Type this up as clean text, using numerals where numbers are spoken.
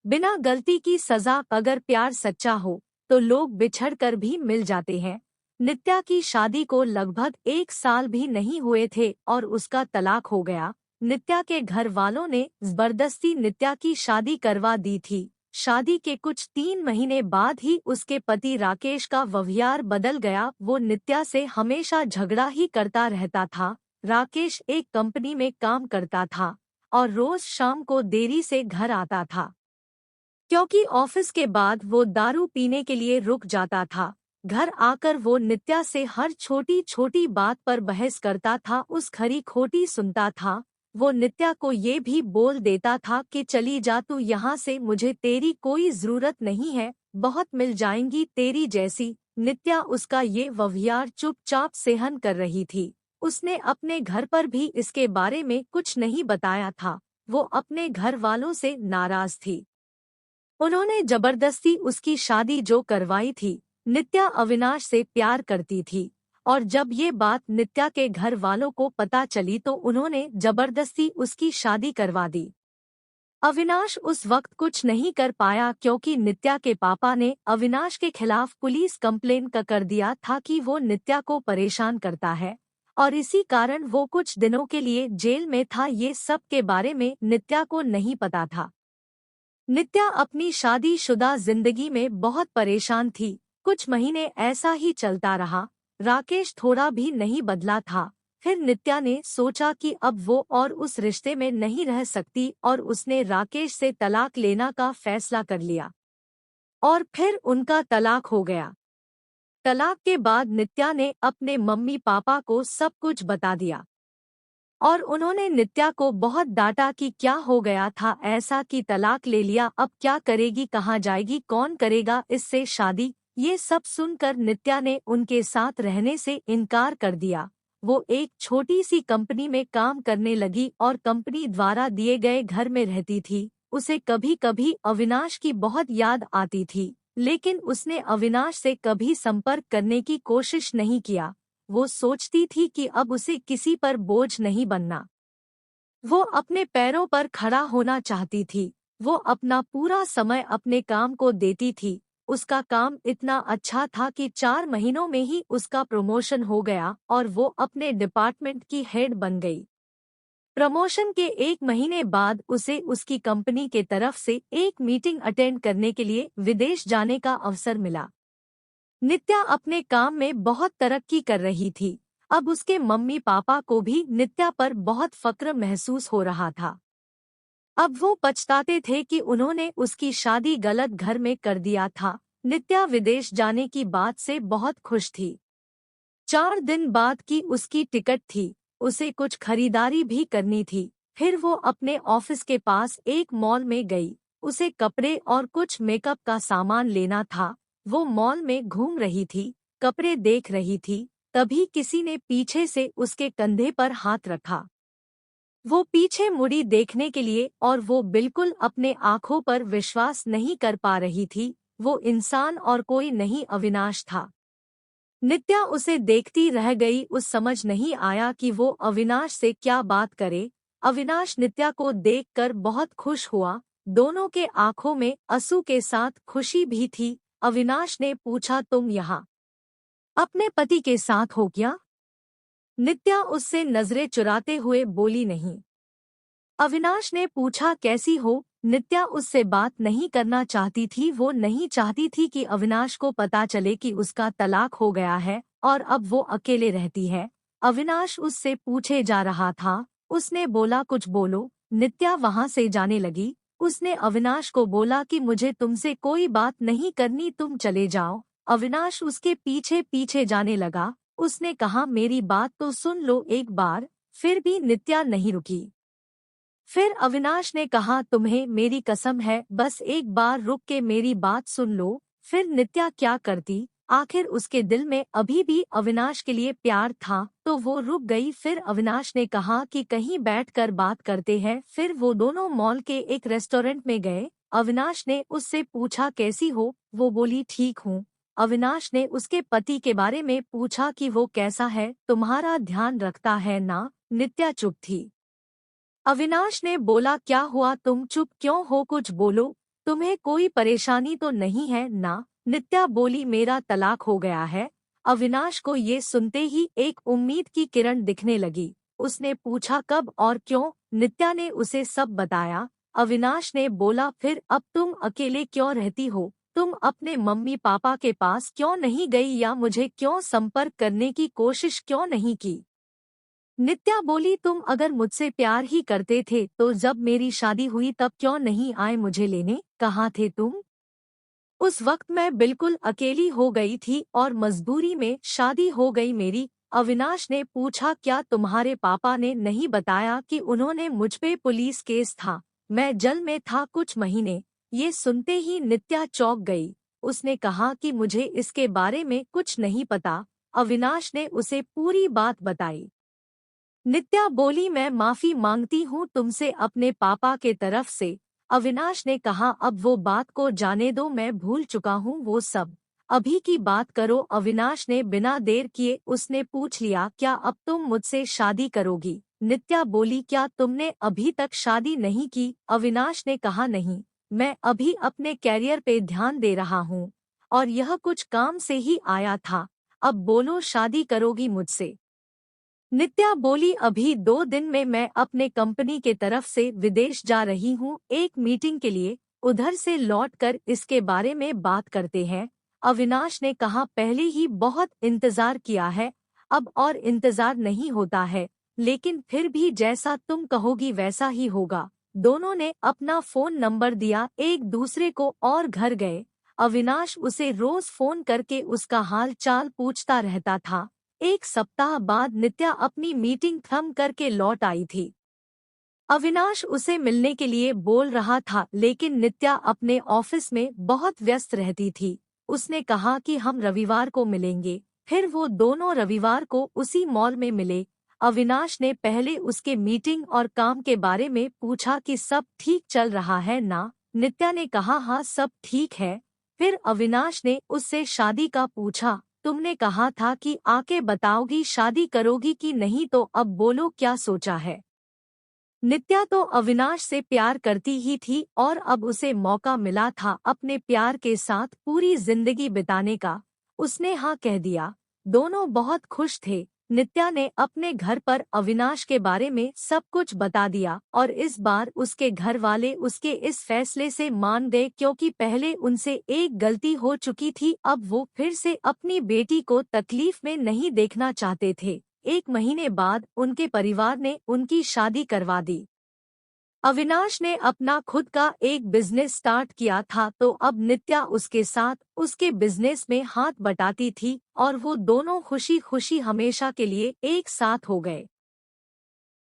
बिना गलती की सजा। अगर प्यार सच्चा हो तो लोग बिछड़ कर भी मिल जाते हैं। नित्या की शादी को लगभग 1 साल भी नहीं हुए थे और उसका तलाक हो गया। नित्या के घर वालों ने जबरदस्ती नित्या की शादी करवा दी थी। शादी के कुछ 3 महीने बाद ही उसके पति राकेश का व्यवहार बदल गया। वो नित्या से हमेशा झगड़ा ही करता रहता था। राकेश एक कंपनी में काम करता था और रोज शाम को देरी से घर आता था, क्योंकि ऑफिस के बाद वो दारू पीने के लिए रुक जाता था। घर आकर वो नित्या से हर छोटी छोटी बात पर बहस करता था, उस खरी खोटी सुनता था। वो नित्या को ये भी बोल देता था कि चली जा तू यहाँ से, मुझे तेरी कोई जरूरत नहीं है, बहुत मिल जाएंगी तेरी जैसी। नित्या उसका ये व्यवहार चुपचाप सहन कर रही थी। उसने अपने घर पर भी इसके बारे में कुछ नहीं बताया था। वो अपने घर वालों से नाराज थी। उन्होंने जबरदस्ती उसकी शादी जो करवाई थी। नित्या अविनाश से प्यार करती थी और जब ये बात नित्या के घर वालों को पता चली तो उन्होंने जबरदस्ती उसकी शादी करवा दी। अविनाश उस वक्त कुछ नहीं कर पाया क्योंकि नित्या के पापा ने अविनाश के खिलाफ पुलिस कंप्लेन कर दिया था कि वो नित्या को परेशान करता है और इसी कारण वो कुछ दिनों के लिए जेल में था। ये सब के बारे में नित्या को नहीं पता था। नित्या अपनी शादीशुदा जिंदगी में बहुत परेशान थी। कुछ महीने ऐसा ही चलता रहा। राकेश थोड़ा भी नहीं बदला था। फिर नित्या ने सोचा कि अब वो और उस रिश्ते में नहीं रह सकती और उसने राकेश से तलाक लेना का फैसला कर लिया और फिर उनका तलाक हो गया। तलाक के बाद नित्या ने अपने मम्मी पापा को सब कुछ बता दिया और उन्होंने नित्या को बहुत डांटा कि क्या हो गया था ऐसा कि तलाक ले लिया, अब क्या करेगी, कहाँ जाएगी, कौन करेगा इससे शादी। ये सब सुनकर नित्या ने उनके साथ रहने से इनकार कर दिया। वो एक छोटी सी कंपनी में काम करने लगी और कंपनी द्वारा दिए गए घर में रहती थी। उसे कभी कभी अविनाश की बहुत याद आती थी, लेकिन उसने अविनाश से कभी संपर्क करने की कोशिश नहीं किया। वो सोचती थी कि अब उसे किसी पर बोझ नहीं बनना। वो अपने पैरों पर खड़ा होना चाहती थी। वो अपना पूरा समय अपने काम को देती थी। उसका काम इतना अच्छा था कि 4 महीनों में ही उसका प्रमोशन हो गया और वो अपने डिपार्टमेंट की हेड बन गई। प्रमोशन के 1 महीने बाद उसे उसकी कंपनी के तरफ से एक मीटिंग अटेंड करने के लिए विदेश जाने का अवसर मिला। नित्या अपने काम में बहुत तरक्की कर रही थी। अब उसके मम्मी पापा को भी नित्या पर बहुत फक्र महसूस हो रहा था। अब वो पछताते थे कि उन्होंने उसकी शादी गलत घर में कर दिया था। नित्या विदेश जाने की बात से बहुत खुश थी। 4 दिन बाद की उसकी टिकट थी। उसे कुछ खरीदारी भी करनी थी। फिर वो अपने ऑफिस के पास एक मॉल में गई। उसे कपड़े और कुछ मेकअप का सामान लेना था। वो मॉल में घूम रही थी, कपड़े देख रही थी, तभी किसी ने पीछे से उसके कंधे पर हाथ रखा। वो पीछे मुड़ी देखने के लिए और वो बिल्कुल अपने आँखों पर विश्वास नहीं कर पा रही थी। वो इंसान और कोई नहीं अविनाश था। नित्या उसे देखती रह गई। उस समझ नहीं आया कि वो अविनाश से क्या बात करे। अविनाश नित्या को देखकर बहुत खुश हुआ। दोनों के आंखों में आंसू के साथ खुशी भी थी। अविनाश ने पूछा, तुम यहाँ अपने पति के साथ हो क्या? नित्या उससे नजरें चुराते हुए बोली, नहीं। अविनाश ने पूछा, कैसी हो? नित्या उससे बात नहीं करना चाहती थी। वो नहीं चाहती थी कि अविनाश को पता चले कि उसका तलाक हो गया है और अब वो अकेले रहती है। अविनाश उससे पूछे जा रहा था। उसने बोला, कुछ बोलो। नित्या वहां से जाने लगी। उसने अविनाश को बोला कि मुझे तुमसे कोई बात नहीं करनी, तुम चले जाओ। अविनाश उसके पीछे पीछे जाने लगा। उसने कहा, मेरी बात तो सुन लो एक बार। फिर भी नित्या नहीं रुकी। फिर अविनाश ने कहा, तुम्हें मेरी कसम है, बस एक बार रुक के मेरी बात सुन लो। फिर नित्या क्या करती? आखिर उसके दिल में अभी भी अविनाश के लिए प्यार था, तो वो रुक गई। फिर अविनाश ने कहा कि कहीं बैठकर बात करते हैं। फिर वो दोनों मॉल के एक रेस्टोरेंट में गए। अविनाश ने उससे पूछा, कैसी हो? वो बोली, ठीक हूँ। अविनाश ने उसके पति के बारे में पूछा कि वो कैसा है, तुम्हारा ध्यान रखता है ना? नित्या चुप थी। अविनाश ने बोला, क्या हुआ, तुम चुप क्यों हो, कुछ बोलो। तुम्हें कोई परेशानी तो नहीं है ना? नित्या बोली, मेरा तलाक हो गया है। अविनाश को ये सुनते ही एक उम्मीद की किरण दिखने लगी। उसने पूछा, कब और क्यों? नित्या ने उसे सब बताया। अविनाश ने बोला, फिर अब तुम अकेले क्यों रहती हो? तुम अपने मम्मी पापा के पास क्यों नहीं गई या मुझे क्यों संपर्क करने की कोशिश क्यों नहीं की? नित्या बोली, तुम अगर मुझसे प्यार ही करते थे तो जब मेरी शादी हुई तब क्यों नहीं आए मुझे लेने? कहाँ थे तुम? उस वक्त मैं बिल्कुल अकेली हो गई थी और मजबूरी में शादी हो गई मेरी। अविनाश ने पूछा, क्या तुम्हारे पापा ने नहीं बताया कि उन्होंने मुझ पे पुलिस केस था? मैं जेल में था कुछ महीने। ये सुनते ही नित्या चौंक गई। उसने कहा कि मुझे इसके बारे में कुछ नहीं पता। अविनाश ने उसे पूरी बात बताई। नित्या बोली, मैं माफी मांगती हूँ तुमसे अपने पापा के तरफ से। अविनाश ने कहा, अब वो बात को जाने दो, मैं भूल चुका हूँ वो सब। अभी की बात करो। अविनाश ने बिना देर किए उसने पूछ लिया, क्या अब तुम मुझसे शादी करोगी? नित्या बोली, क्या तुमने अभी तक शादी नहीं की? अविनाश ने कहा, नहीं, मैं अभी अपने कैरियर पे ध्यान दे रहा हूँ और यह कुछ काम से ही आया था। अब बोलो, शादी करोगी मुझसे? नित्या बोली, अभी 2 दिन में मैं अपने कंपनी के तरफ से विदेश जा रही हूँ एक मीटिंग के लिए। उधर से लौटकर इसके बारे में बात करते हैं। अविनाश ने कहा, पहले ही बहुत इंतजार किया है, अब और इंतजार नहीं होता है, लेकिन फिर भी जैसा तुम कहोगी वैसा ही होगा। दोनों ने अपना फोन नंबर दिया एक दूसरे को और घर गए। अविनाश उसे रोज फोन करके उसका हाल चाल पूछता रहता था। 1 सप्ताह बाद नित्या अपनी मीटिंग खत्म करके लौट आई थी। अविनाश उसे मिलने के लिए बोल रहा था, लेकिन नित्या अपने ऑफिस में बहुत व्यस्त रहती थी। उसने कहा कि हम रविवार को मिलेंगे। फिर वो दोनों रविवार को उसी मॉल में मिले। अविनाश ने पहले उसके मीटिंग और काम के बारे में पूछा कि सब ठीक चल रहा है ना? नित्या ने कहा, हाँ सब ठीक है। फिर अविनाश ने उससे शादी का पूछा। तुमने कहा था कि आके बताओगी शादी करोगी कि नहीं, तो अब बोलो क्या सोचा है? नित्या तो अविनाश से प्यार करती ही थी और अब उसे मौका मिला था अपने प्यार के साथ पूरी जिंदगी बिताने का। उसने हाँ कह दिया। दोनों बहुत खुश थे। नित्या ने अपने घर पर अविनाश के बारे में सब कुछ बता दिया और इस बार उसके घर वाले उसके इस फैसले से मान गए, क्योंकि पहले उनसे एक गलती हो चुकी थी। अब वो फिर से अपनी बेटी को तकलीफ में नहीं देखना चाहते थे। 1 महीने बाद उनके परिवार ने उनकी शादी करवा दी। अविनाश ने अपना खुद का एक बिजनेस स्टार्ट किया था, तो अब नित्या उसके साथ उसके बिजनेस में हाथ बटाती थी और वो दोनों खुशी खुशी हमेशा के लिए एक साथ हो गए।